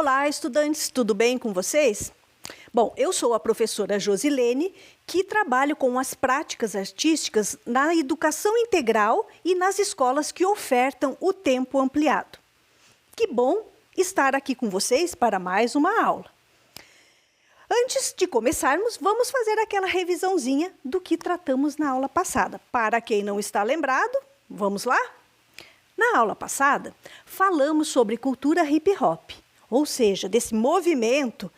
Olá, estudantes, tudo bem com vocês? Bom, eu sou a professora Josilene, que trabalho com as práticas artísticas na educação integral e nas escolas que ofertam o tempo ampliado. Que bom estar aqui com vocês para mais uma aula. Antes de começarmos, vamos fazer aquela revisãozinha do que tratamos na aula passada. Para quem não está lembrado, vamos lá? Na aula passada, falamos sobre cultura hip hop, ou seja, desse movimento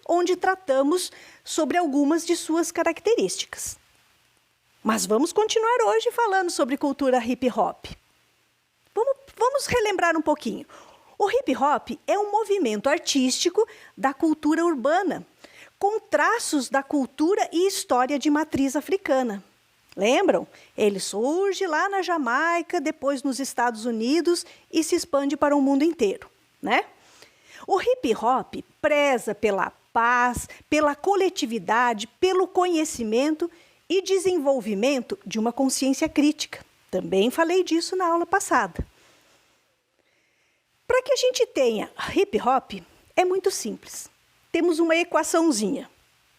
onde tratamos sobre algumas de suas características. Mas vamos continuar hoje falando sobre cultura hip hop. Vamos relembrar um pouquinho. O hip hop é um movimento artístico da cultura urbana, com traços da cultura e história de matriz africana. Lembram? Ele surge lá na Jamaica, depois nos Estados Unidos e se expande para o mundo inteiro, né? O hip hop preza pela paz, pela coletividade, pelo conhecimento e desenvolvimento de uma consciência crítica. Também falei disso na aula passada. Para que a gente tenha hip hop, é muito simples. Temos uma equaçãozinha.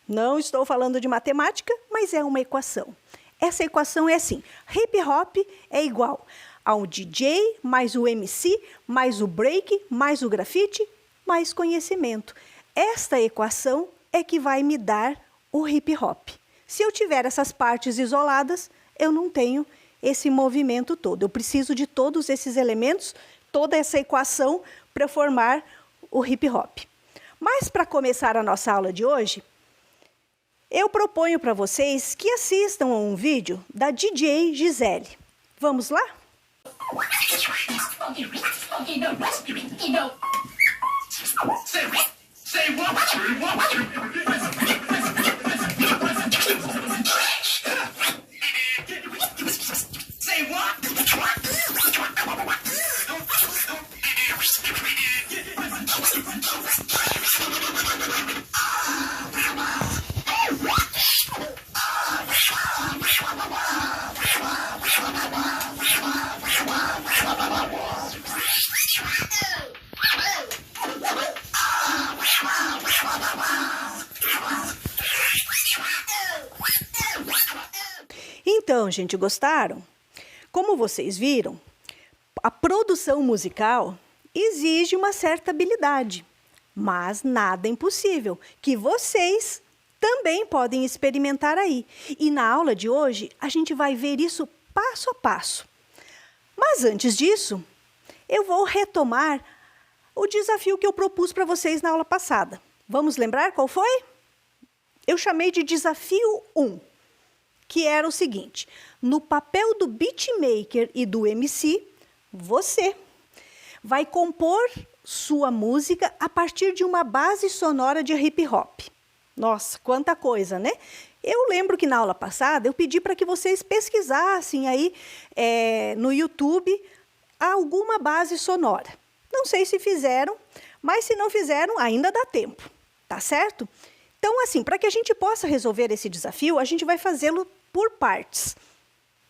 Não estou falando de matemática, mas é uma equação. Essa equação é assim: hip hop é igual ao DJ, mais o MC, mais o break, mais o grafite, mais conhecimento. Esta equação é que vai me dar o hip hop. Se eu tiver essas partes isoladas, eu não tenho esse movimento todo. Eu preciso de todos esses elementos, toda essa equação para formar o hip hop. Mas para começar a nossa aula de hoje, eu proponho para vocês que assistam a um vídeo da DJ Gisele. Vamos lá? Então, gente, gostaram? Como vocês viram, a produção musical exige uma certa habilidade, mas nada impossível, que vocês também podem experimentar aí. E na aula de hoje, a gente vai ver isso passo a passo. Mas antes disso, eu vou retomar o desafio que eu propus para vocês na aula passada. Vamos lembrar qual foi? Eu chamei de desafio 1. Que era o seguinte: no papel do beatmaker e do MC, você vai compor sua música a partir de uma base sonora de hip hop. Nossa, quanta coisa, né? Eu lembro que na aula passada eu pedi para que vocês pesquisassem aí no YouTube alguma base sonora. Não sei se fizeram, mas se não fizeram, ainda dá tempo, tá certo? Então, assim, para que a gente possa resolver esse desafio, a gente vai fazê-lo por partes.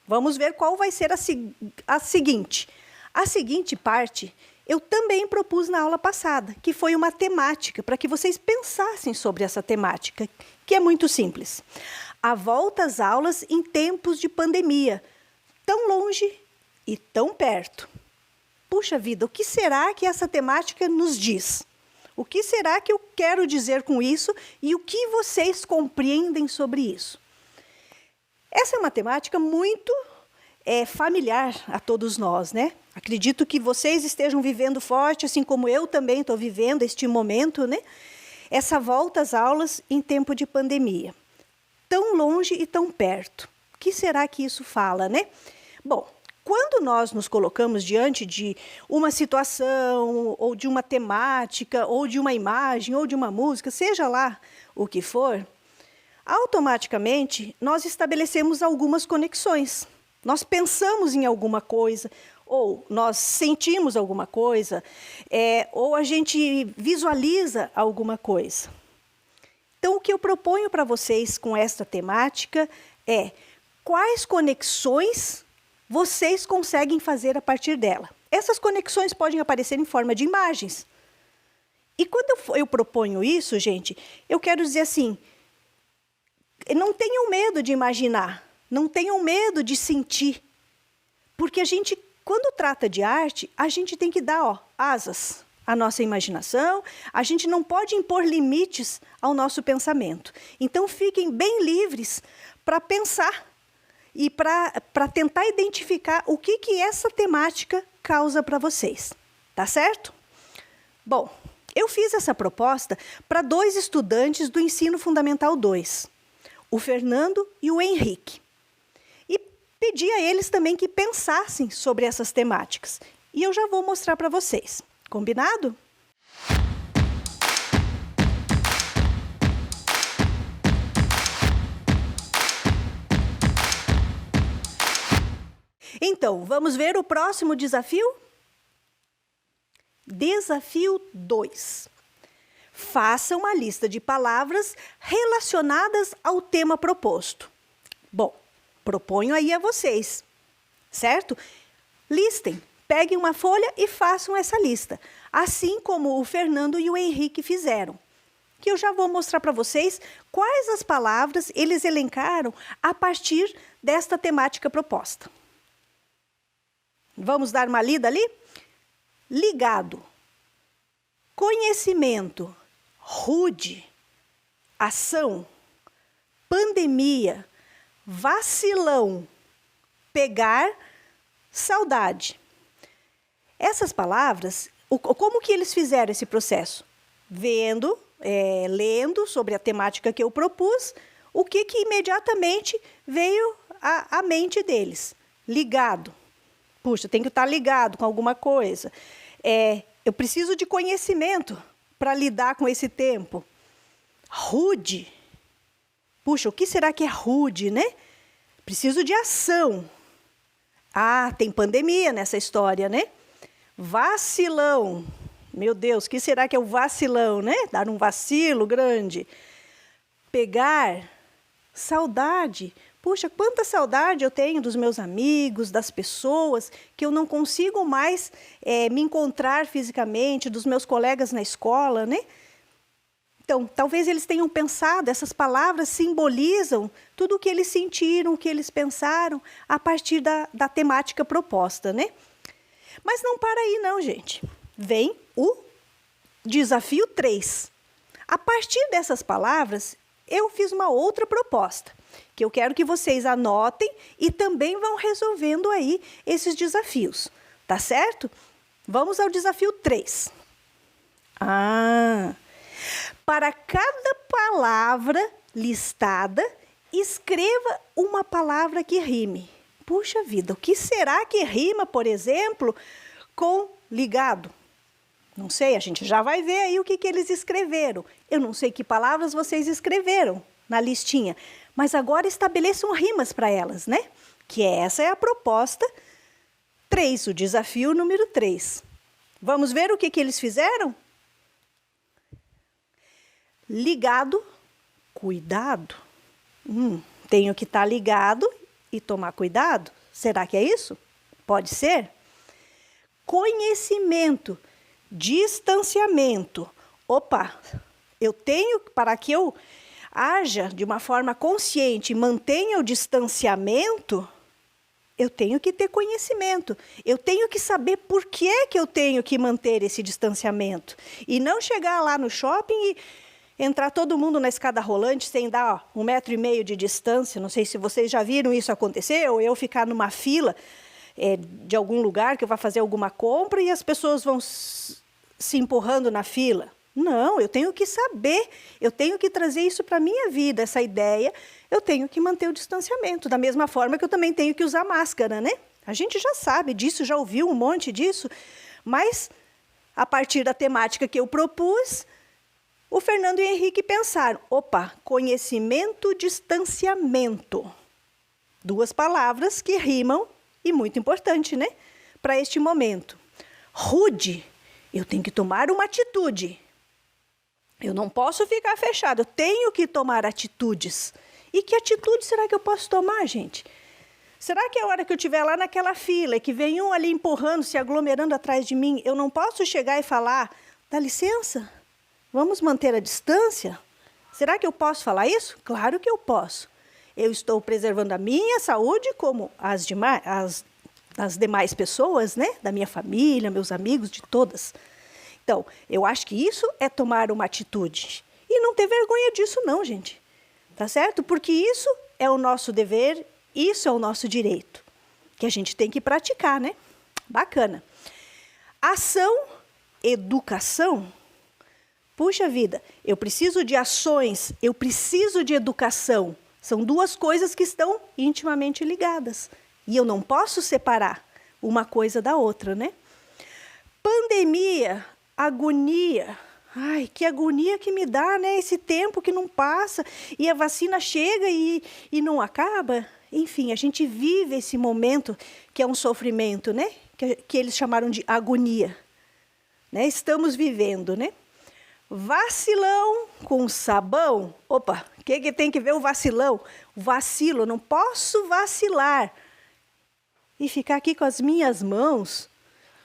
Vamos ver qual vai ser a seguinte. A seguinte parte eu também propus na aula passada, que foi uma temática, para que vocês pensassem sobre essa temática, que é muito simples. A volta às aulas em tempos de pandemia, tão longe e tão perto. Puxa vida, o que será que essa temática nos diz? O que será que eu quero dizer com isso e o que vocês compreendem sobre isso? Essa é uma temática muito familiar a todos nós, né? Acredito que vocês estejam vivendo forte, assim como eu também estou vivendo este momento, né? Essa volta às aulas em tempo de pandemia. Tão longe e tão perto. O que será que isso fala, né? Bom, quando nós nos colocamos diante de uma situação, ou de uma temática, ou de uma imagem, ou de uma música, seja lá o que for, automaticamente nós estabelecemos algumas conexões. Nós pensamos em alguma coisa, ou nós sentimos alguma coisa, ou a gente visualiza alguma coisa. Então, o que eu proponho para vocês com esta temática é quais conexões vocês conseguem fazer a partir dela. Essas conexões podem aparecer em forma de imagens. E quando eu proponho isso, gente, eu quero dizer assim, não tenham medo de imaginar, não tenham medo de sentir. Porque a gente, quando trata de arte, a gente tem que dar asas à nossa imaginação, a gente não pode impor limites ao nosso pensamento. Então, fiquem bem livres para pensar e para tentar identificar o que essa temática causa para vocês. Tá certo? Bom, eu fiz essa proposta para 2 estudantes do Ensino Fundamental 2, o Fernando e o Henrique. E pedi a eles também que pensassem sobre essas temáticas. E eu já vou mostrar para vocês. Combinado? Então, vamos ver o próximo desafio? Desafio 2. Faça uma lista de palavras relacionadas ao tema proposto. Bom, proponho aí a vocês, certo? Listem, peguem uma folha e façam essa lista, assim como o Fernando e o Henrique fizeram. Que eu já vou mostrar para vocês quais as palavras eles elencaram a partir desta temática proposta. Vamos dar uma lida ali? Ligado, conhecimento, rude, ação, pandemia, vacilão, pegar, saudade. Essas palavras, como que eles fizeram esse processo? Vendo, lendo sobre a temática que eu propus, o que imediatamente veio à mente deles? Ligado. Puxa, tem que estar ligado com alguma coisa. Eu preciso de conhecimento para lidar com esse tempo. Rude. Puxa, o que será que é rude, né? Preciso de ação. Ah, tem pandemia nessa história, né? Vacilão. Meu Deus, o que será que é o vacilão, né? Dar um vacilo grande. Pegar. Saudade. Puxa, quanta saudade eu tenho dos meus amigos, das pessoas, que eu não consigo mais me encontrar fisicamente, dos meus colegas na escola, né? Então, talvez eles tenham pensado, essas palavras simbolizam tudo o que eles sentiram, o que eles pensaram, a partir da temática proposta, né? Mas não para aí não, gente. Vem o desafio 3. A partir dessas palavras, eu fiz uma outra proposta, que eu quero que vocês anotem e também vão resolvendo aí esses desafios, tá certo? Vamos ao desafio 3. Para cada palavra listada, escreva uma palavra que rime. Puxa vida, o que será que rima, por exemplo, com ligado? Não sei, a gente já vai ver aí o que eles escreveram. Eu não sei que palavras vocês escreveram na listinha, mas agora estabeleçam rimas para elas, né? Que essa é a proposta 3, o desafio número 3. Vamos ver o que eles fizeram? Ligado, cuidado. Tenho que estar ligado e tomar cuidado. Será que é isso? Pode ser? Conhecimento, distanciamento. Opa, eu tenho, para que eu haja de uma forma consciente e mantenha o distanciamento, eu tenho que ter conhecimento. Eu tenho que saber por que é que eu tenho que manter esse distanciamento. E não chegar lá no shopping e entrar todo mundo na escada rolante sem dar 1,5 metro de distância. Não sei se vocês já viram isso acontecer, ou eu ficar numa fila de algum lugar que eu vá fazer alguma compra e as pessoas vão se empurrando na fila. Não, eu tenho que saber, eu tenho que trazer isso para a minha vida, essa ideia, eu tenho que manter o distanciamento, da mesma forma que eu também tenho que usar máscara, né? A gente já sabe disso, já ouviu um monte disso, mas a partir da temática que eu propus, o Fernando e o Henrique pensaram, opa, conhecimento, distanciamento. 2 palavras que rimam e muito importante, né? Para este momento. Rude, eu tenho que tomar uma atitude. Eu não posso ficar fechado, eu tenho que tomar atitudes. E que atitude será que eu posso tomar, gente? Será que a hora que eu estiver lá naquela fila e que vem um ali empurrando, se aglomerando atrás de mim, eu não posso chegar e falar, dá licença, Vamos manter a distância? Será que eu posso falar isso? Claro que eu posso. Eu estou preservando a minha saúde como as demais pessoas, né? Da minha família, meus amigos, de todas. Então, eu acho que isso é tomar uma atitude. E não ter vergonha disso não, gente. Tá certo? Porque isso é o nosso dever, isso é o nosso direito. Que a gente tem que praticar, né? Bacana. Ação, educação. Puxa vida, eu preciso de ações, eu preciso de educação. São duas coisas que estão intimamente ligadas. E eu não posso separar uma coisa da outra, né? Pandemia, agonia. Ai, que agonia que me dá, né? Esse tempo que não passa e a vacina chega e não acaba. Enfim, a gente vive esse momento que é um sofrimento, né? Que eles chamaram de agonia. Né? Estamos vivendo, né? Vacilão com sabão. Opa, o que tem que ver o vacilão? O vacilo, não posso vacilar. E ficar aqui com as minhas mãos,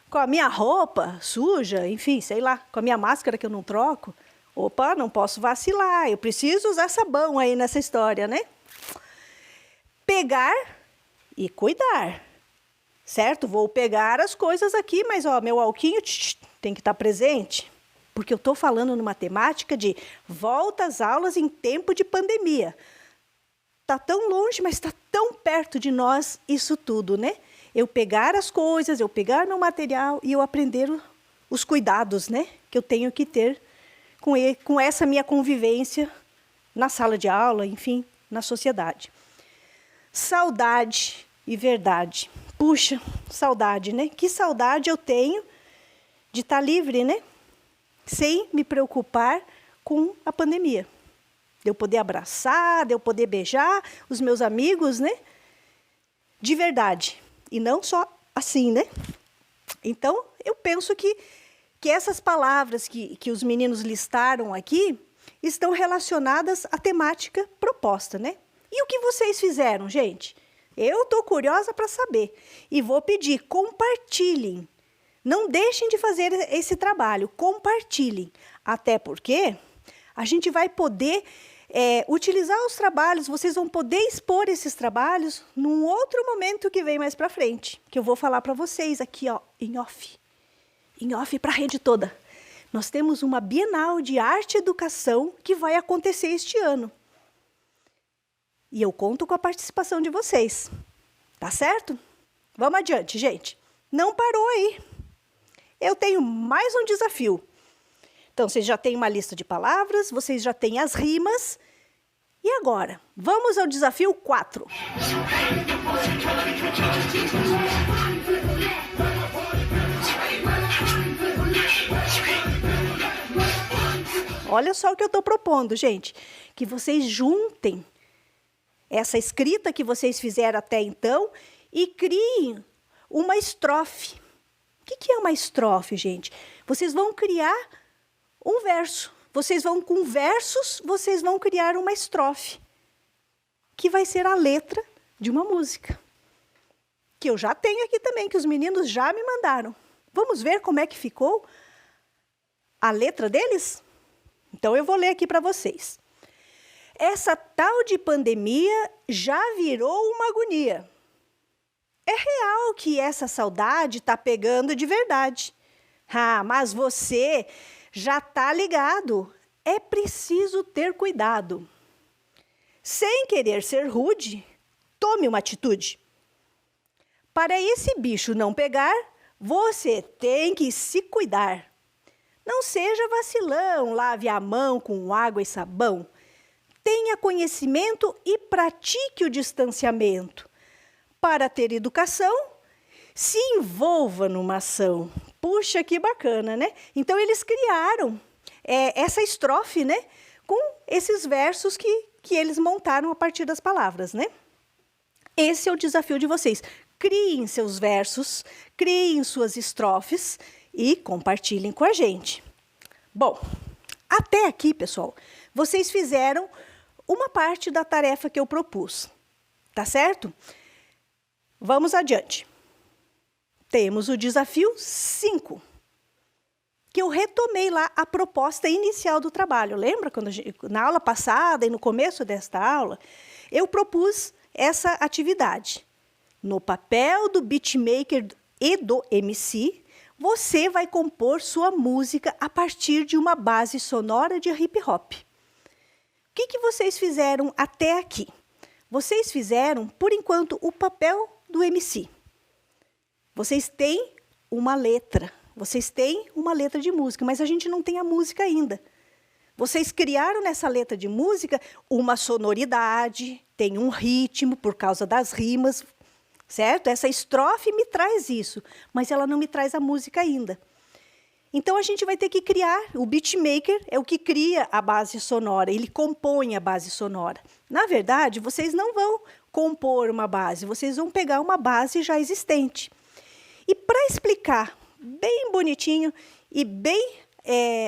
com a minha roupa suja, enfim, sei lá, com a minha máscara que eu não troco. Opa, não posso vacilar, eu preciso usar sabão aí nessa história, né? Pegar e cuidar, certo? Vou pegar as coisas aqui, mas ó, meu alquinho tem que estar presente. Porque eu estou falando numa temática de volta às aulas em tempo de pandemia. Está tão longe, mas está tão perto de nós isso tudo, né? Eu pegar as coisas, eu pegar meu material e eu aprender os cuidados, né? Que eu tenho que ter com essa minha convivência na sala de aula, enfim, na sociedade. Saudade e verdade. Puxa, saudade, né? Que saudade eu tenho de estar livre, né? Sem me preocupar com a pandemia. De eu poder abraçar, de eu poder beijar os meus amigos, né? De verdade. E não só assim, né? Então, eu penso que essas palavras que os meninos listaram aqui estão relacionadas à temática proposta, né? E o que vocês fizeram, gente? Eu estou curiosa para saber. E vou pedir, compartilhem. Não deixem de fazer esse trabalho, compartilhem. Até porque a gente vai poder utilizar os trabalhos, vocês vão poder expor esses trabalhos num outro momento que vem mais para frente, que eu vou falar para vocês aqui, ó, em off para a rede toda. Nós temos uma Bienal de Arte e Educação que vai acontecer este ano. E eu conto com a participação de vocês. Tá certo? Vamos adiante, gente. Não parou aí. Eu tenho mais um desafio. Então, vocês já têm uma lista de palavras, vocês já têm as rimas. E agora? Vamos ao desafio 4. Olha só o que eu estou propondo, gente. Que vocês juntem essa escrita que vocês fizeram até então e criem uma estrofe. O que é uma estrofe, gente? Vocês vão criar um verso. Vocês vão, com versos, vocês vão criar uma estrofe. Que vai ser a letra de uma música. Que eu já tenho aqui também, que os meninos já me mandaram. Vamos ver como é que ficou a letra deles? Então, eu vou ler aqui para vocês. Essa tal de pandemia já virou uma agonia. É real que essa saudade está pegando de verdade. Ah, mas você já está ligado. É preciso ter cuidado. Sem querer ser rude, tome uma atitude. Para esse bicho não pegar, você tem que se cuidar. Não seja vacilão, lave a mão com água e sabão. Tenha conhecimento e pratique o distanciamento. Para ter educação, se envolva numa ação. Puxa, que bacana, né? Então, eles criaram essa estrofe, né? Com esses versos que eles montaram a partir das palavras, né? Esse é o desafio de vocês. Criem seus versos, criem suas estrofes e compartilhem com a gente. Bom, até aqui, pessoal, vocês fizeram uma parte da tarefa que eu propus, tá certo? Vamos adiante. Temos o desafio 5, porque eu retomei lá a proposta inicial do trabalho. Lembra quando na aula passada e no começo desta aula, eu propus essa atividade. No papel do beatmaker e do MC, você vai compor sua música a partir de uma base sonora de hip hop. O que vocês fizeram até aqui? Vocês fizeram, por enquanto, o papel do MC. Vocês têm uma letra. Vocês têm uma letra de música, mas a gente não tem a música ainda. Vocês criaram nessa letra de música uma sonoridade, tem um ritmo por causa das rimas, certo? Essa estrofe me traz isso, mas ela não me traz a música ainda. Então, a gente vai ter que criar, o beatmaker é o que cria a base sonora, ele compõe a base sonora. Na verdade, vocês não vão compor uma base, vocês vão pegar uma base já existente. E para explicar bem bonitinho e bem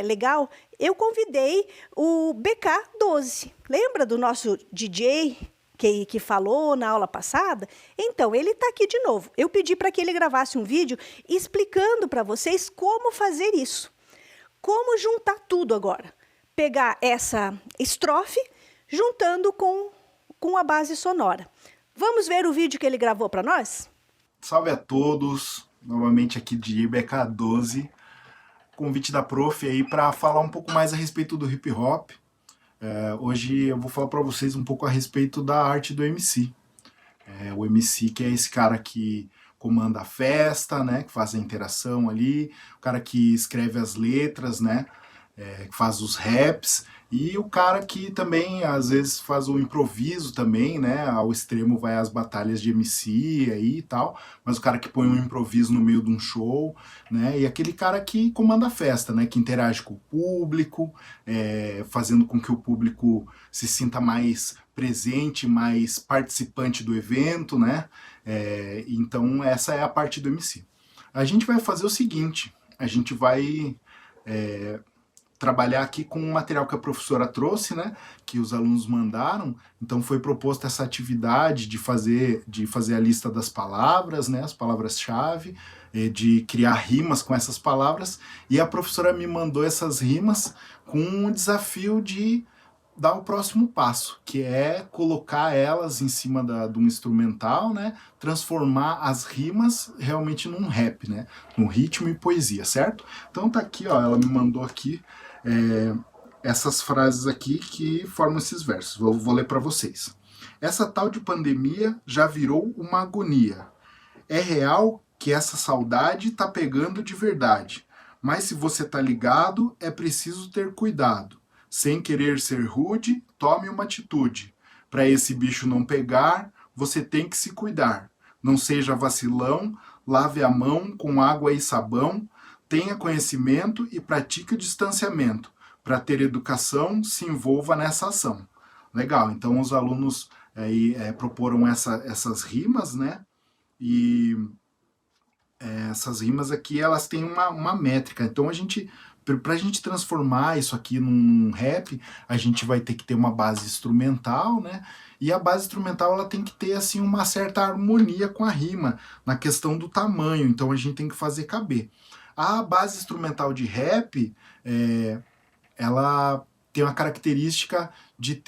legal, eu convidei o BK12. Lembra do nosso DJ que falou na aula passada? Então, ele está aqui de novo. Eu pedi para que ele gravasse um vídeo explicando para vocês como fazer isso. Como juntar tudo agora. Pegar essa estrofe juntando com a base sonora. Vamos ver o vídeo que ele gravou para nós? Salve a todos, novamente aqui de BK12. Convite da prof aí para falar um pouco mais a respeito do hip hop. Hoje eu vou falar para vocês um pouco a respeito da arte do MC. O MC que é esse cara que comanda a festa, né, que faz a interação ali, o cara que escreve as letras, né, que faz os raps, e o cara que também às vezes faz o improviso também, né, ao extremo vai as batalhas de MC aí e tal, mas o cara que põe um improviso no meio de um show, né, e aquele cara que comanda a festa, né, que interage com o público, fazendo com que o público se sinta mais presente, mais participante do evento, né, então essa é a parte do MC. A gente vai fazer o seguinte, a gente vai trabalhar aqui com o material que a professora trouxe, né, que os alunos mandaram. Então foi proposta essa atividade de fazer a lista das palavras, né, as palavras-chave, de criar rimas com essas palavras, e a professora me mandou essas rimas com um desafio de dar o próximo passo, que é colocar elas em cima de um instrumental, né, transformar as rimas realmente num rap, né, num ritmo e poesia, certo? Então tá aqui, ó, ela me mandou aqui essas frases aqui que formam esses versos. Vou ler para vocês. Essa tal de pandemia já virou uma agonia. É real que essa saudade tá pegando de verdade, mas se você tá ligado, é preciso ter cuidado. Sem querer ser rude, tome uma atitude. Para esse bicho não pegar, você tem que se cuidar. Não seja vacilão, lave a mão com água e sabão, tenha conhecimento e pratique o distanciamento. Para ter educação, se envolva nessa ação. Legal, então os alunos aí proporam essas rimas, né? E essas rimas aqui, elas têm uma métrica. Então para a gente transformar isso aqui num rap, a gente vai ter que ter uma base instrumental, né? E a base instrumental ela tem que ter assim uma certa harmonia com a rima, na questão do tamanho. Então a gente tem que fazer caber. A base instrumental de rap, ela tem uma característica de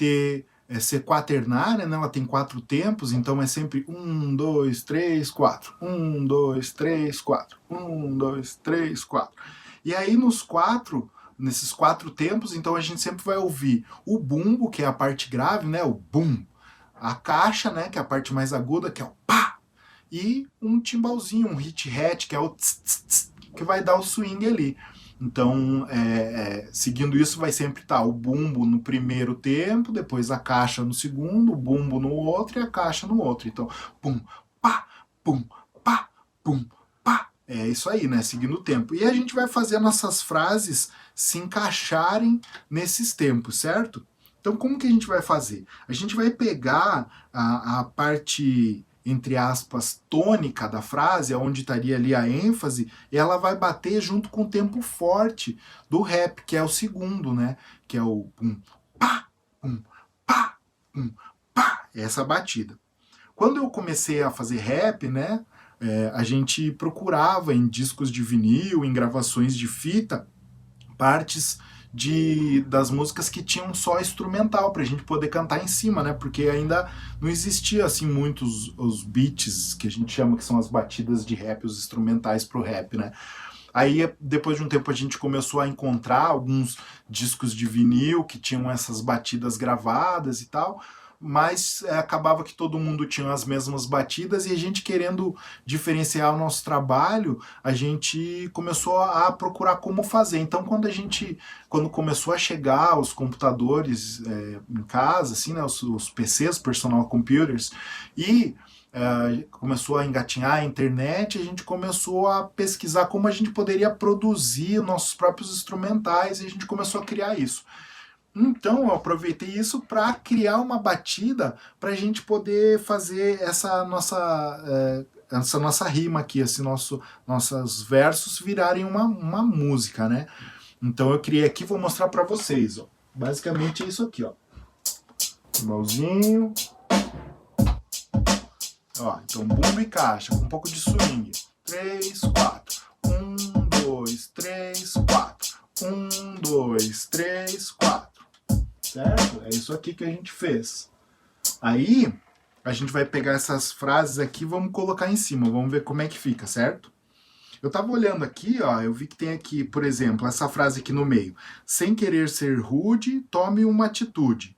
ser quaternária, né? Ela tem 4 tempos, então é sempre 1, 2, 3, 4. 1, 2, 3, 4. 1, 2, 3, 4. E aí nesses 4 tempos, então a gente sempre vai ouvir o bumbo, que é a parte grave, né? O bum. A caixa, né? Que é a parte mais aguda, que é o pá. E um timbalzinho, um hit-hat, que é o tss, tss, tss, que vai dar o swing ali. Então, seguindo isso, vai sempre estar o bumbo no primeiro tempo, depois a caixa no segundo, o bumbo no outro e a caixa no outro. Então, pum, pá, pum, pá, pum, pá. É isso aí, né? Seguindo o tempo. E a gente vai fazer nossas frases se encaixarem nesses tempos, certo? Então, como que a gente vai fazer? A gente vai pegar a parte, entre aspas, tônica da frase, onde estaria ali a ênfase, e ela vai bater junto com o tempo forte do rap, que é o segundo, né? Que é o pum, pá, pum, pá, pum, pá. Essa batida. Quando eu comecei a fazer rap, né? A gente procurava em discos de vinil, em gravações de fita, partes das músicas que tinham só instrumental pra gente poder cantar em cima, né? Porque ainda não existia assim muitos os beats que a gente chama, que são as batidas de rap, os instrumentais pro rap, né? Aí, depois de um tempo, a gente começou a encontrar alguns discos de vinil que tinham essas batidas gravadas e tal, mas acabava que todo mundo tinha as mesmas batidas e a gente, querendo diferenciar o nosso trabalho, a gente começou a procurar como fazer. Então, quando começou a chegar os computadores em casa, assim, né, os PCs, personal computers, e começou a engatinhar a internet, a gente começou a pesquisar como a gente poderia produzir nossos próprios instrumentais e a gente começou a criar isso. Então eu aproveitei isso para criar uma batida para a gente poder fazer essa nossa rima aqui, nossos versos virarem uma música, né? Então eu criei aqui, vou mostrar para vocês. Ó. Basicamente é isso aqui, ó. Igualzinho. Ó, então bumbo e caixa, com um pouco de swing. 3, 4. 1, 2, 3, 4. 1, 2, 3, 4. Certo? É isso aqui que a gente fez. Aí, a gente vai pegar essas frases aqui e vamos colocar em cima. Vamos ver como é que fica, certo? Eu tava olhando aqui, ó, eu vi que tem aqui, por exemplo, essa frase aqui no meio. Sem querer ser rude, tome uma atitude.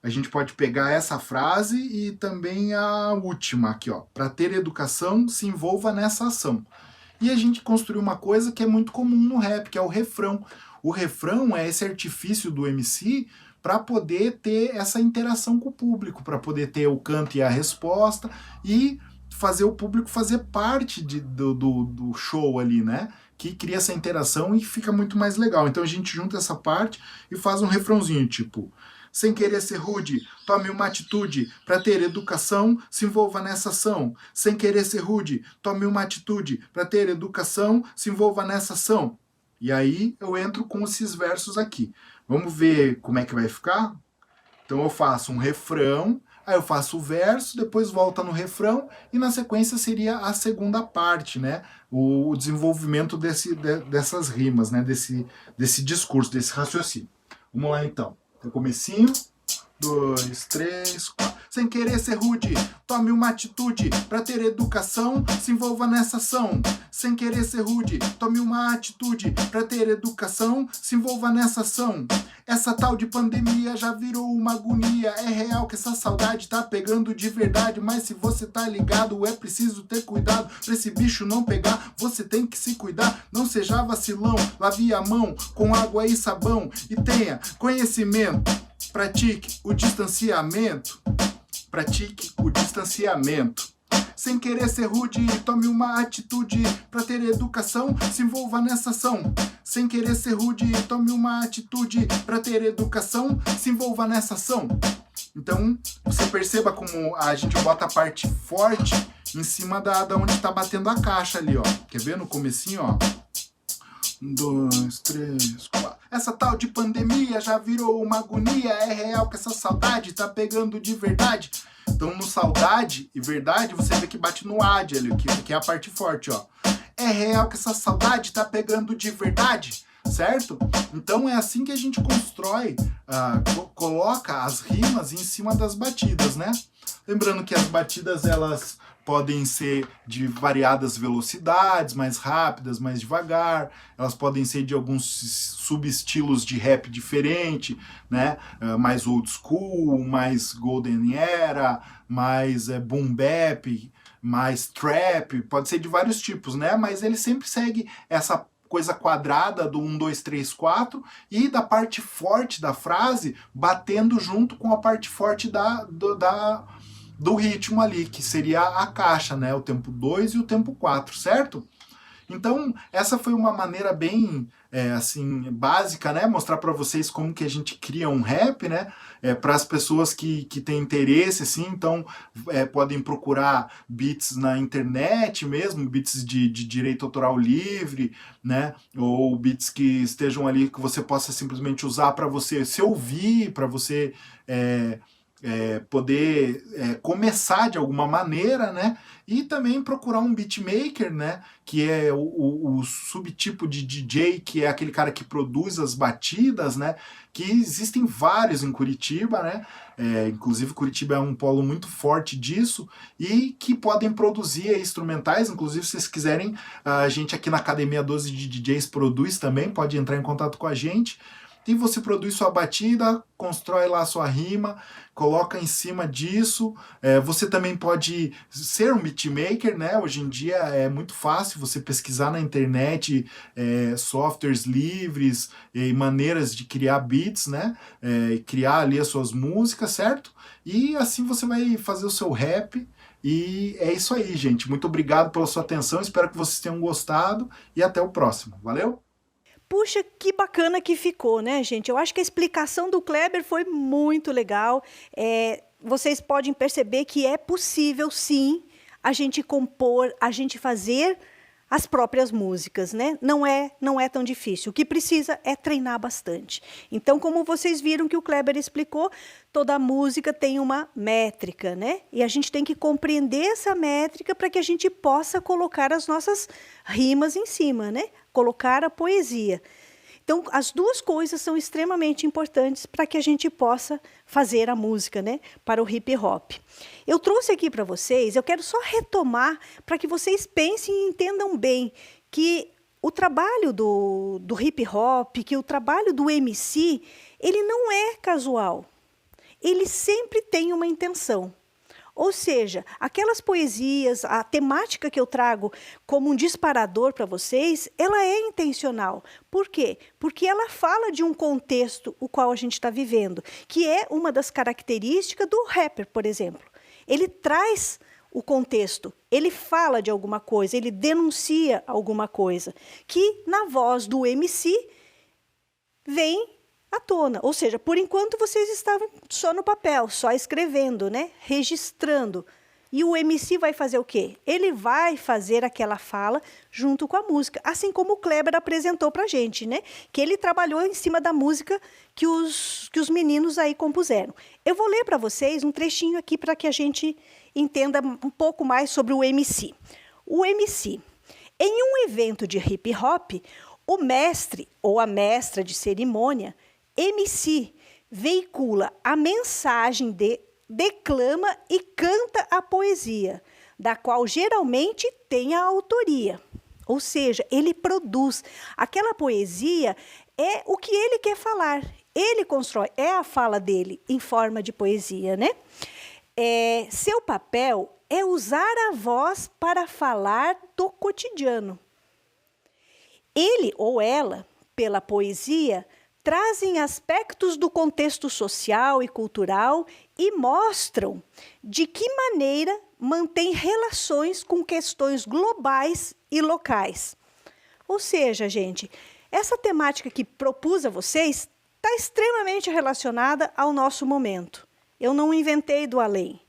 A gente pode pegar essa frase e também a última aqui, ó. Para ter educação, se envolva nessa ação. E a gente construiu uma coisa que é muito comum no rap, que é o refrão. O refrão é esse artifício do MC para poder ter essa interação com o público, para poder ter o canto e a resposta e fazer o público fazer parte do show ali, né? Que cria essa interação e fica muito mais legal. Então a gente junta essa parte e faz um refrãozinho, tipo... Sem querer ser rude, tome uma atitude. Para ter educação, se envolva nessa ação. Sem querer ser rude, tome uma atitude. Para ter educação, se envolva nessa ação. E aí eu entro com esses versos aqui. Vamos ver como é que vai ficar? Então eu faço um refrão, aí eu faço o verso, depois volta no refrão e na sequência seria a segunda parte, né? O desenvolvimento dessas rimas, né? Desse discurso, desse raciocínio. Vamos lá então. No comecinho, 2, 3, 4. Sem querer ser rude, tome uma atitude. Para ter educação, se envolva nessa ação. Sem querer ser rude, tome uma atitude. Para ter educação, se envolva nessa ação. Essa tal de pandemia já virou uma agonia. É real que essa saudade tá pegando de verdade. Mas se você tá ligado, é preciso ter cuidado. Pra esse bicho não pegar, você tem que se cuidar. Não seja vacilão, lave a mão com água e sabão. E tenha conhecimento, pratique o distanciamento. Pratique o distanciamento. Sem querer ser rude, tome uma atitude. Para ter educação, se envolva nessa ação. Sem querer ser rude, tome uma atitude. Para ter educação, se envolva nessa ação. Então, você perceba como a gente bota a parte forte em cima da onde tá batendo a caixa ali, ó. Quer ver no comecinho, ó? 1, 2, 3, 4. Essa tal de pandemia já virou uma agonia. É real que essa saudade tá pegando de verdade. Então no saudade e verdade você vê que bate no ad ali, que é a parte forte, ó. É real que essa saudade tá pegando de verdade, certo? Então é assim que a gente constrói, coloca as rimas em cima das batidas, né? Lembrando que as batidas, elas podem ser de variadas velocidades, mais rápidas, mais devagar, elas podem ser de alguns subestilos de rap diferente, né? Mais old school, mais golden era, mais boom bap, mais trap, pode ser de vários tipos, né? Mas ele sempre segue essa coisa quadrada do 1, 2, 3, 4 e da parte forte da frase batendo junto com a parte forte do ritmo ali, que seria a caixa, né? O tempo 2 e o tempo 4, certo? Então, essa foi uma maneira bem, assim, básica, né? Mostrar para vocês como que a gente cria um rap, né? Para as pessoas que têm interesse, assim, então podem procurar beats na internet mesmo, beats de direito autoral livre, né? Ou beats que estejam ali que você possa simplesmente usar para você se ouvir, para você poder começar de alguma maneira, né? E também procurar um beatmaker, né? Que é o subtipo de DJ, que é aquele cara que produz as batidas, né? Que existem vários em Curitiba, né? Inclusive Curitiba é um polo muito forte disso e que podem produzir instrumentais. Inclusive, se vocês quiserem, a gente aqui na Academia 12 de DJs produz também, pode entrar em contato com a gente. E você produz sua batida, constrói lá a sua rima, coloca em cima disso. Você também pode ser um beatmaker, né? Hoje em dia é muito fácil você pesquisar na internet softwares livres e maneiras de criar beats, né? Criar ali as suas músicas, certo? E assim você vai fazer o seu rap. E é isso aí, gente. Muito obrigado pela sua atenção. Espero que vocês tenham gostado e até o próximo. Valeu? Puxa, que bacana que ficou, né, gente? Eu acho que a explicação do Kleber foi muito legal. Vocês podem perceber que é possível, sim, a gente compor, a gente fazer as próprias músicas, né? Não é tão difícil. O que precisa é treinar bastante. Então, como vocês viram que o Kleber explicou, toda música tem uma métrica, né? E a gente tem que compreender essa métrica para que a gente possa colocar as nossas rimas em cima, né? Colocar a poesia. Então, as duas coisas são extremamente importantes para que a gente possa fazer a música, né, para o hip hop. Eu trouxe aqui para vocês, eu quero só retomar para que vocês pensem e entendam bem que o trabalho do hip hop, que o trabalho do MC, ele não é casual. Ele sempre tem uma intenção. Ou seja, aquelas poesias, a temática que eu trago como um disparador para vocês, ela é intencional. Por quê? Porque ela fala de um contexto o qual a gente está vivendo, que é uma das características do rapper, por exemplo. Ele traz o contexto, ele fala de alguma coisa, ele denuncia alguma coisa, que na voz do MC vem à tona. Ou seja, por enquanto vocês estavam só no papel, só escrevendo, né? Registrando. E o MC vai fazer o quê? Ele vai fazer aquela fala junto com a música, assim como o Kleber apresentou para a gente, né? Que ele trabalhou em cima da música que os meninos aí compuseram. Eu vou ler para vocês um trechinho aqui para que a gente entenda um pouco mais sobre o MC. O MC. Em um evento de hip hop, o mestre ou a mestra de cerimônia, MC, veicula a mensagem declama e canta a poesia, da qual geralmente tem a autoria. Ou seja, ele produz. Aquela poesia é o que ele quer falar. Ele constrói, é a fala dele em forma de poesia, né? Seu papel é usar a voz para falar do cotidiano. Ele ou ela, pela poesia, trazem aspectos do contexto social e cultural e mostram de que maneira mantém relações com questões globais e locais. Ou seja, gente, essa temática que propus a vocês está extremamente relacionada ao nosso momento. Eu não inventei do além,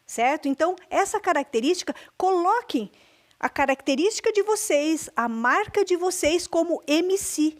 certo? Então, essa característica, coloquem a característica de vocês, a marca de vocês como MC,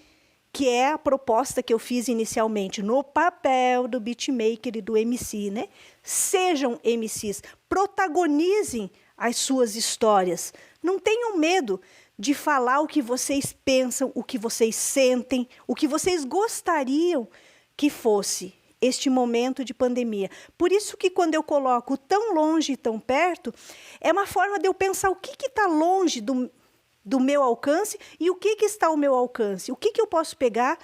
que é a proposta que eu fiz inicialmente, no papel do beatmaker e do MC, né? Sejam MCs, protagonizem as suas histórias. Não tenham medo de falar o que vocês pensam, o que vocês sentem, o que vocês gostariam que fosse este momento de pandemia. Por isso que quando eu coloco tão longe e tão perto, é uma forma de eu pensar o que está longe do meu alcance e o que está ao meu alcance, o que eu posso pegar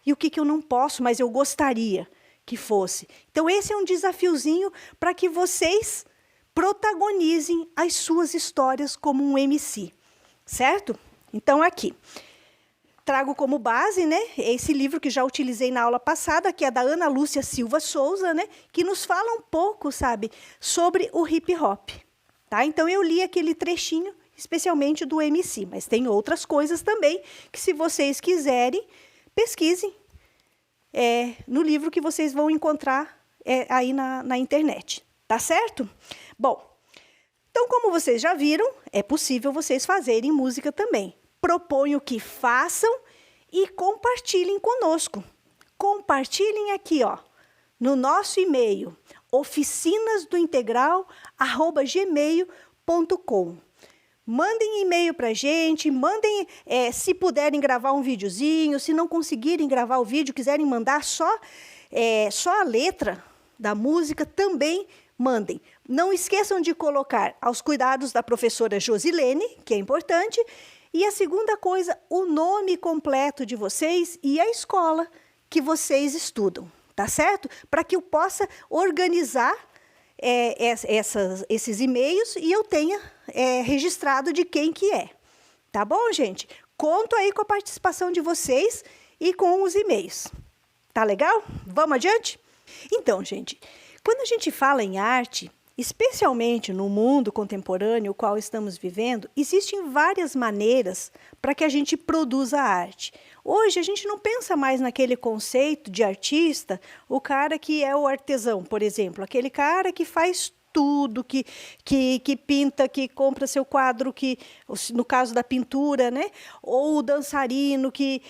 e o que eu não posso, mas eu gostaria que fosse. Então, esse é um desafiozinho para que vocês protagonizem as suas histórias como um MC, certo? Então, aqui, trago como base, né, esse livro que já utilizei na aula passada, que é da Ana Lúcia Silva Souza, né, que nos fala um pouco, sabe, sobre o hip hop. Tá? Então, eu li aquele trechinho, especialmente do MC, mas tem outras coisas também que, se vocês quiserem, pesquisem no livro que vocês vão encontrar aí na internet, tá certo? Bom, então, como vocês já viram, é possível vocês fazerem música também. Proponho que façam e compartilhem conosco. Compartilhem aqui, ó, no nosso e-mail, oficinasdointegral@gmail.com. Mandem e-mail para a gente, mandem, se puderem gravar um videozinho, se não conseguirem gravar o vídeo, quiserem mandar só a letra da música, também mandem. Não esqueçam de colocar aos cuidados da professora Josilene, que é importante, e a segunda coisa, o nome completo de vocês e a escola que vocês estudam, tá certo? Para que eu possa organizar esses e-mails e eu tenha registrado de quem que é. Tá bom, gente? Conto aí com a participação de vocês e com os e-mails. Tá legal? Vamos adiante? Então, gente, quando a gente fala em arte, especialmente no mundo contemporâneo, o qual estamos vivendo, existem várias maneiras para que a gente produza arte. Hoje, a gente não pensa mais naquele conceito de artista, o cara que é o artesão, por exemplo, aquele cara que faz tudo, que pinta, que compra seu quadro, que no caso da pintura, né? Ou o dançarino que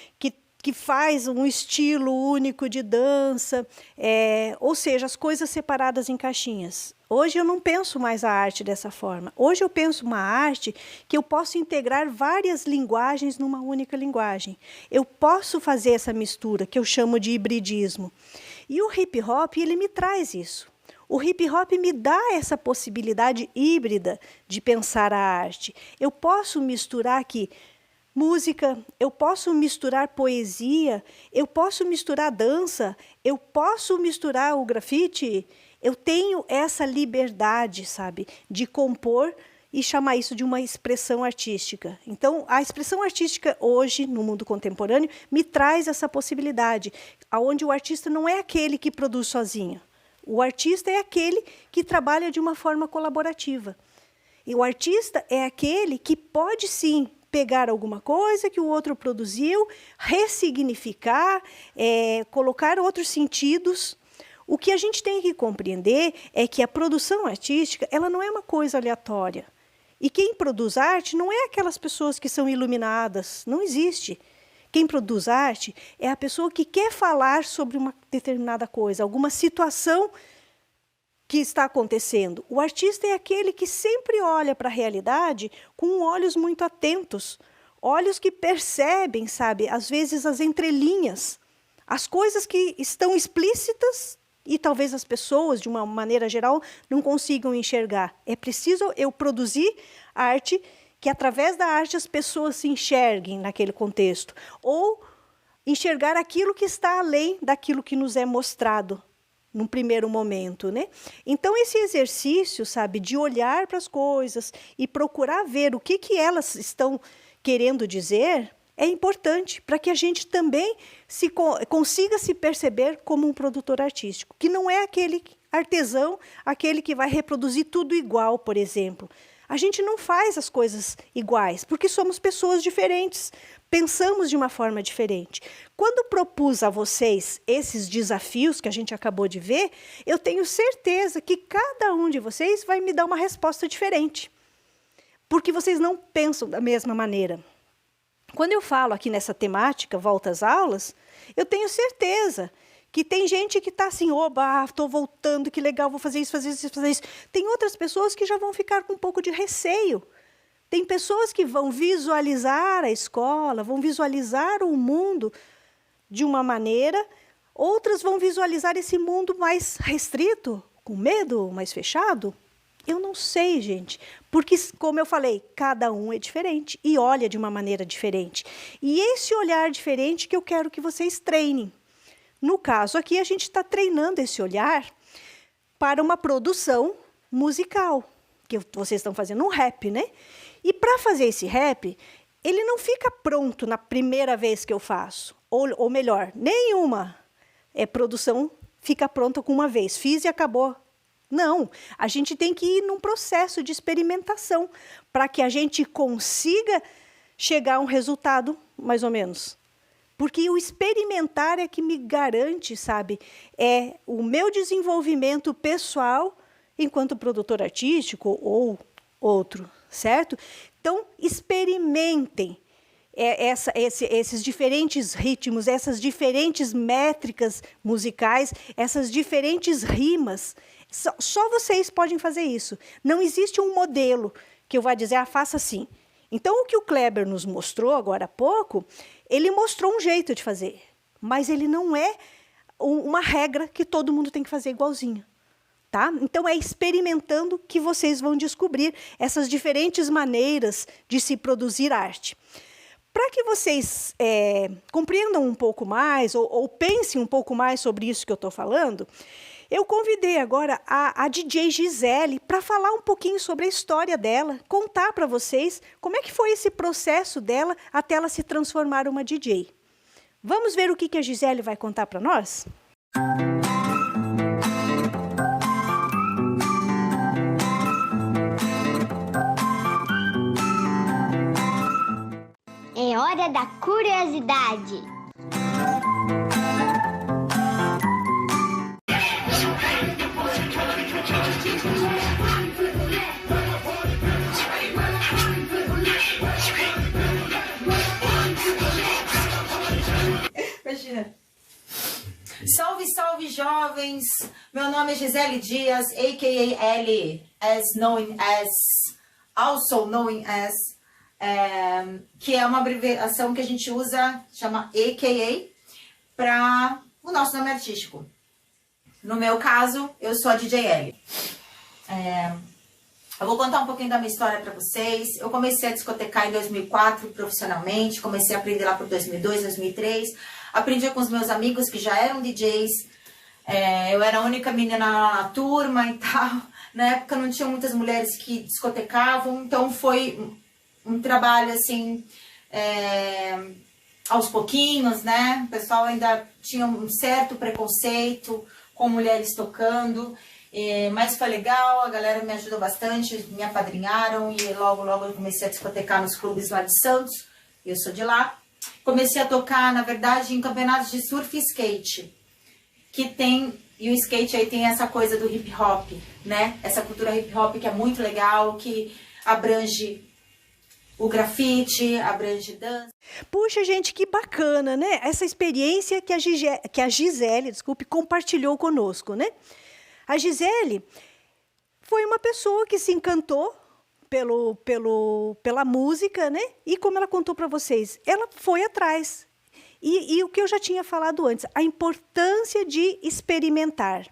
faz um estilo único de dança, ou seja, as coisas separadas em caixinhas. Hoje eu não penso mais a arte dessa forma. Hoje eu penso uma arte que eu posso integrar várias linguagens numa única linguagem. Eu posso fazer essa mistura, que eu chamo de hibridismo. E o hip-hop, ele me traz isso. O hip-hop me dá essa possibilidade híbrida de pensar a arte. Eu posso misturar aqui música, eu posso misturar poesia, eu posso misturar dança, eu posso misturar o grafite. Eu tenho essa liberdade, sabe, de compor e chamar isso de uma expressão artística. Então, a expressão artística hoje, no mundo contemporâneo, me traz essa possibilidade, onde o artista não é aquele que produz sozinho. O artista é aquele que trabalha de uma forma colaborativa. E o artista é aquele que pode, sim, pegar alguma coisa que o outro produziu, ressignificar, colocar outros sentidos. O que a gente tem que compreender é que a produção artística, ela não é uma coisa aleatória. E quem produz arte não é aquelas pessoas que são iluminadas, não existe. Quem produz arte é a pessoa que quer falar sobre uma determinada coisa, alguma situação que está acontecendo. O artista é aquele que sempre olha para a realidade com olhos muito atentos, olhos que percebem, sabe, às vezes as entrelinhas, as coisas que estão explícitas e talvez as pessoas, de uma maneira geral, não consigam enxergar. É preciso eu produzir arte que, através da arte, as pessoas se enxerguem naquele contexto, ou enxergar aquilo que está além daquilo que nos é mostrado num primeiro momento, né? Então, esse exercício, sabe, de olhar para as coisas e procurar ver o que elas estão querendo dizer, é importante para que a gente também consiga se perceber como um produtor artístico, que não é aquele artesão, aquele que vai reproduzir tudo igual, por exemplo. A gente não faz as coisas iguais, porque somos pessoas diferentes, pensamos de uma forma diferente. Quando propus a vocês esses desafios que a gente acabou de ver, eu tenho certeza que cada um de vocês vai me dar uma resposta diferente, porque vocês não pensam da mesma maneira. Quando eu falo aqui nessa temática, volta às aulas, eu tenho certeza que tem gente que está assim, oba, estou voltando, que legal, vou fazer isso, fazer isso, fazer isso. Tem outras pessoas que já vão ficar com um pouco de receio. Tem pessoas que vão visualizar a escola, vão visualizar o mundo de uma maneira, outras vão visualizar esse mundo mais restrito, com medo, mais fechado. Eu não sei, gente, porque, como eu falei, cada um é diferente e olha de uma maneira diferente. E esse olhar diferente que eu quero que vocês treinem. No caso aqui, a gente está treinando esse olhar para uma produção musical, que vocês estão fazendo um rap, né? E para fazer esse rap, ele não fica pronto na primeira vez que eu faço. Ou melhor, nenhuma produção fica pronta com uma vez. Fiz e acabou. Não, a gente tem que ir num processo de experimentação para que a gente consiga chegar a um resultado, mais ou menos. Porque o experimentar é que me garante, sabe, o meu desenvolvimento pessoal enquanto produtor artístico ou outro, certo? Então, experimentem esses diferentes ritmos, essas diferentes métricas musicais, essas diferentes rimas. Só vocês podem fazer isso. Não existe um modelo que eu vá dizer, faça assim. Então, o que o Kleber nos mostrou agora há pouco, ele mostrou um jeito de fazer, mas ele não é uma regra que todo mundo tem que fazer igualzinho. Tá? Então, é experimentando que vocês vão descobrir essas diferentes maneiras de se produzir arte. Para que vocês compreendam um pouco mais, ou pensem um pouco mais sobre isso que eu estou falando, eu convidei agora a DJ Gisele para falar um pouquinho sobre a história dela, contar para vocês como é que foi esse processo dela até ela se transformar uma DJ. Vamos ver o que a Gisele vai contar para nós? É hora da curiosidade. Imagina. Salve, salve, jovens! Meu nome é Gisele Dias, a.k.a. Ellie, also known as, que é uma abreviação que a gente usa, chama a.k.a. para o nosso nome artístico. No meu caso, eu sou a DJ Ellie. Eu vou contar um pouquinho da minha história para vocês. Eu comecei a discotecar em 2004 profissionalmente, comecei a aprender lá por 2002, 2003. Aprendi com os meus amigos que já eram DJs. Eu era a única menina na turma e tal. Na época não tinha muitas mulheres que discotecavam, então foi um trabalho assim, aos pouquinhos, né? O pessoal ainda tinha um certo preconceito com mulheres tocando. Mas foi legal, a galera me ajudou bastante, me apadrinharam e logo eu comecei a discotecar nos clubes lá de Santos, eu sou de lá. Comecei a tocar, na verdade, em campeonatos de surf e skate, e o skate aí tem essa coisa do hip hop, né? Essa cultura hip hop que é muito legal, que abrange o grafite, abrange dança. Puxa, gente, que bacana, né? Essa experiência que a Gisele, compartilhou conosco, né? A Gisele foi uma pessoa que se encantou pela música, né? E como ela contou para vocês, ela foi atrás. E o que eu já tinha falado antes, a importância de experimentar.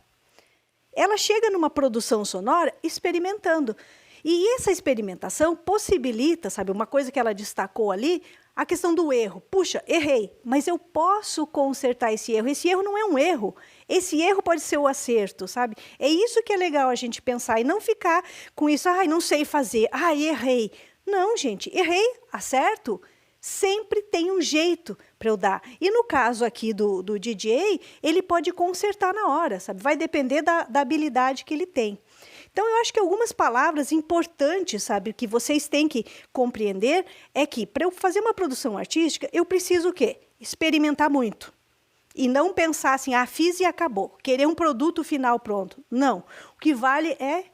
Ela chega numa produção sonora experimentando. E essa experimentação possibilita, sabe, uma coisa que ela destacou ali, a questão do erro. Puxa, errei, mas eu posso consertar esse erro. Esse erro não é um erro. Esse erro pode ser o acerto, sabe? É isso que é legal a gente pensar e não ficar com isso, não sei fazer, errei. Não, gente, errei, acerto. Sempre tem um jeito para eu dar. E no caso aqui do DJ, ele pode consertar na hora, sabe? Vai depender da habilidade que ele tem. Então, eu acho que algumas palavras importantes, sabe, que vocês têm que compreender é que, para eu fazer uma produção artística, eu preciso o quê? Experimentar muito. E não pensar assim, fiz e acabou. Querer um produto final pronto. Não. O que vale é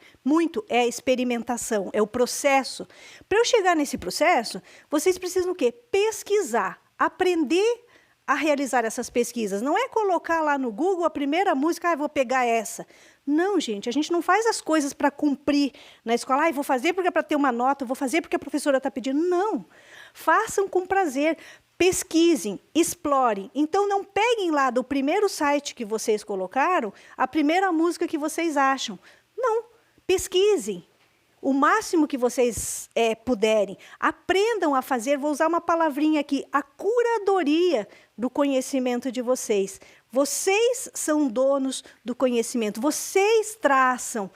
a experimentação, é o processo. Para eu chegar nesse processo, vocês precisam o quê? Pesquisar, aprender a realizar essas pesquisas. Não é colocar lá no Google a primeira música, vou pegar essa. Não, gente, a gente não faz as coisas para cumprir na escola. Vou fazer porque é para ter uma nota, vou fazer porque a professora está pedindo. Não. Façam com prazer. Pesquisem, explorem. Então, não peguem lá do primeiro site que vocês colocaram a primeira música que vocês acham. Não. Pesquisem. O máximo que vocês puderem. Aprendam a fazer, vou usar uma palavrinha aqui, a curadoria do conhecimento de vocês. Vocês são donos do conhecimento. Vocês traçam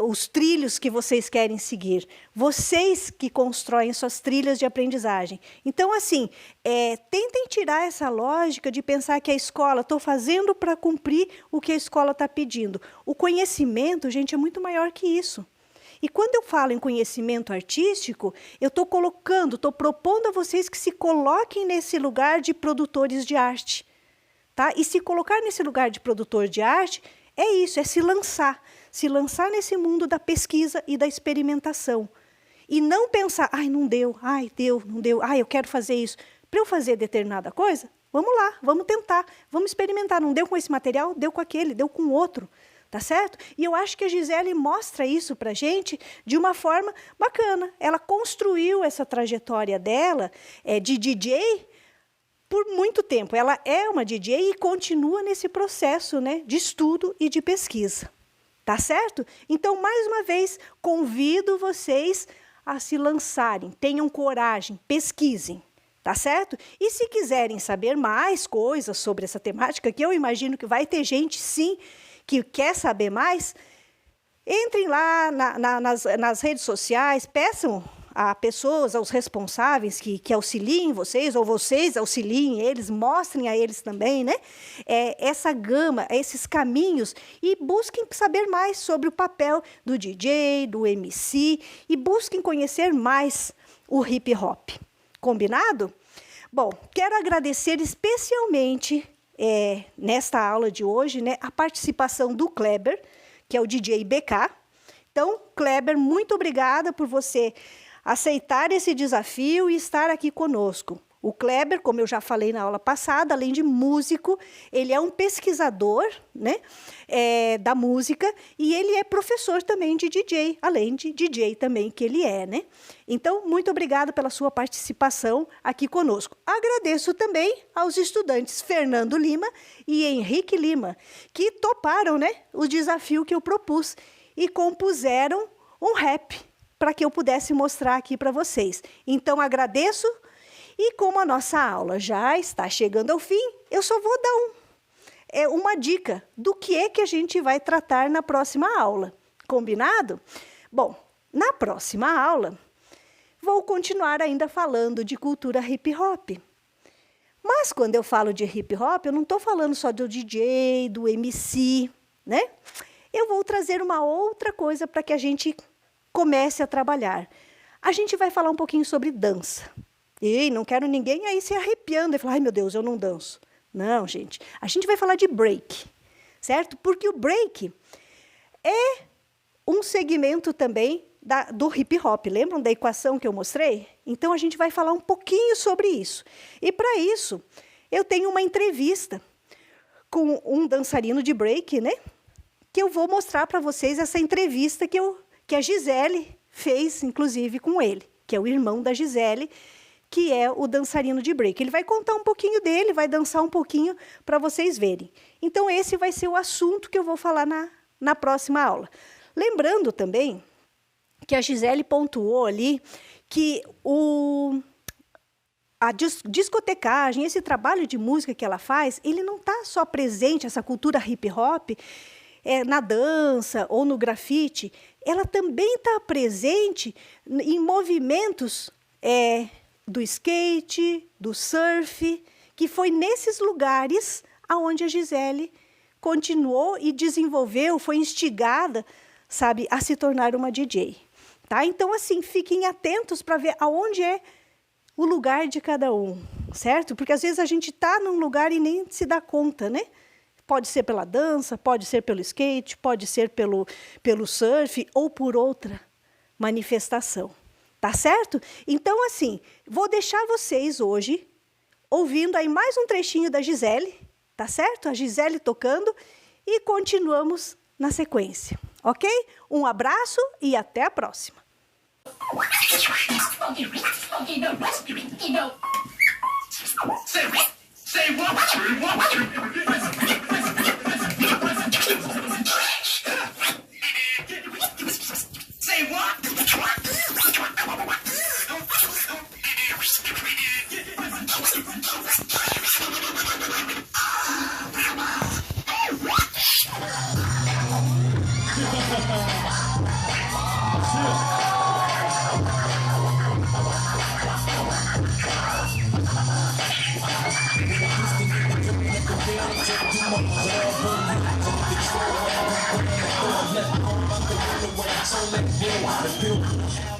os trilhos que vocês querem seguir. Vocês que constroem suas trilhas de aprendizagem. Então, assim, tentem tirar essa lógica de pensar que a escola, estou fazendo para cumprir o que a escola está pedindo. O conhecimento, gente, é muito maior que isso. E quando eu falo em conhecimento artístico, eu estou propondo a vocês que se coloquem nesse lugar de produtores de arte. Tá? E se colocar nesse lugar de produtor de arte, é isso, é se lançar. Se lançar nesse mundo da pesquisa e da experimentação. E não pensar, não deu, não deu, eu quero fazer isso. Para eu fazer determinada coisa, vamos lá, vamos tentar, vamos experimentar. Não deu com esse material, deu com aquele, deu com outro. tá certo? E eu acho que a Gisele mostra isso pra gente de uma forma bacana. Ela construiu essa trajetória dela de DJ por muito tempo. Ela é uma DJ e continua nesse processo, né, de estudo e de pesquisa, tá certo? Então, mais uma vez, convido vocês a se lançarem, tenham coragem, pesquisem, tá certo? E se quiserem saber mais coisas sobre essa temática, que eu imagino que vai ter gente, sim, que quer saber mais, entrem lá nas redes sociais, peçam a pessoas, aos responsáveis que auxiliem vocês, ou vocês auxiliem eles, mostrem a eles também, né? Essa gama, esses caminhos, e busquem saber mais sobre o papel do DJ, do MC, e busquem conhecer mais o hip hop. Combinado? Bom, quero agradecer especialmente nesta aula de hoje, né, a participação do Kleber, que é o DJ BK. Então, Kleber, muito obrigada por você aceitar esse desafio e estar aqui conosco. O Kleber, como eu já falei na aula passada, além de músico, ele é um pesquisador, né, da música, e ele é professor também de DJ, além de DJ também que ele é, né? Então, muito obrigada pela sua participação aqui conosco. Agradeço também aos estudantes Fernando Lima e Henrique Lima, que toparam, né, o desafio que eu propus e compuseram um rap para que eu pudesse mostrar aqui para vocês. Então, agradeço. E como a nossa aula já está chegando ao fim, eu só vou dar uma dica do que é que a gente vai tratar na próxima aula. Combinado? Bom, na próxima aula, vou continuar ainda falando de cultura hip hop. Mas quando eu falo de hip hop, eu não estou falando só do DJ, do MC, né? Eu vou trazer uma outra coisa para que a gente comece a trabalhar. A gente vai falar um pouquinho sobre dança. E não quero ninguém aí se arrepiando e falar, ai meu Deus, eu não danço. Não, gente. A gente vai falar de break, certo? Porque o break é um segmento também do hip hop. Lembram da equação que eu mostrei? Então, a gente vai falar um pouquinho sobre isso. E, para isso, eu tenho uma entrevista com um dançarino de break, né? Que eu vou mostrar para vocês essa entrevista que a Gisele fez, inclusive, com ele, que é o irmão da Gisele, que é o dançarino de break. Ele vai contar um pouquinho dele, vai dançar um pouquinho para vocês verem. Então, esse vai ser o assunto que eu vou falar na próxima aula. Lembrando também que a Gisele pontuou ali que a discotecagem, esse trabalho de música que ela faz, ele não está só presente, essa cultura hip hop, na dança ou no grafite, ela também está presente em movimentos do skate, do surf, que foi nesses lugares aonde a Gisele continuou e desenvolveu, foi instigada, sabe, a se tornar uma DJ. Tá? Então, assim, fiquem atentos para ver aonde é o lugar de cada um, certo? Porque às vezes a gente está num lugar e nem se dá conta, né? Pode ser pela dança, pode ser pelo skate, pode ser pelo surf ou por outra manifestação. Tá certo? Então, assim, vou deixar vocês hoje ouvindo aí mais um trechinho da Gisele, tá certo? A Gisele tocando e continuamos na sequência, ok? Um abraço e até a próxima. So let's go.